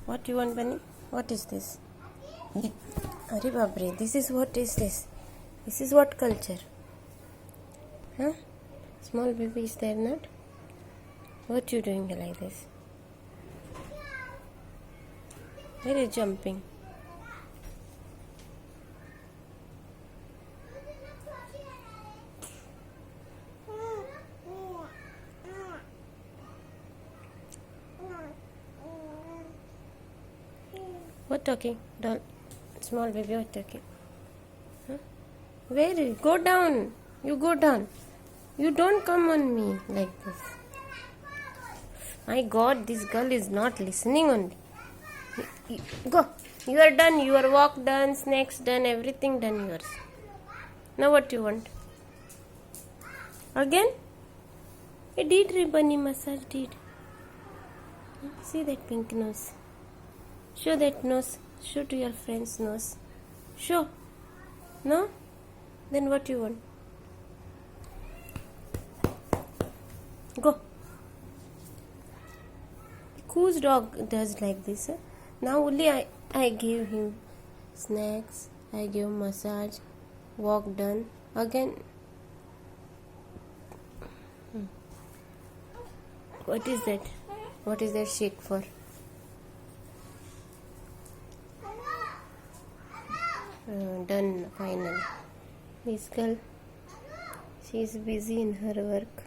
What you want, Bunny? What is this? Arey Babre, this is what is this? This is what culture? Huh? Small baby is there not? What you doing like this? Where is jumping? What talking? Doll. Small baby, what talking? Huh? Where? Go down. You go down. You don't come on me like this. My God, this girl is not listening only. Go. You are done. Your walk done. Snacks done. Everything done yours. Now what you want? Again? It did bunny massage did. See that pink nose. Show that nose. Show to your friend's nose. Show. No? Then what you want? Go. Whose dog does like this? Huh? Now only I gave him snacks. I gave massage. Walk done. Again. What is that? What is that shake for? Done finally. This girl, she is busy in her work.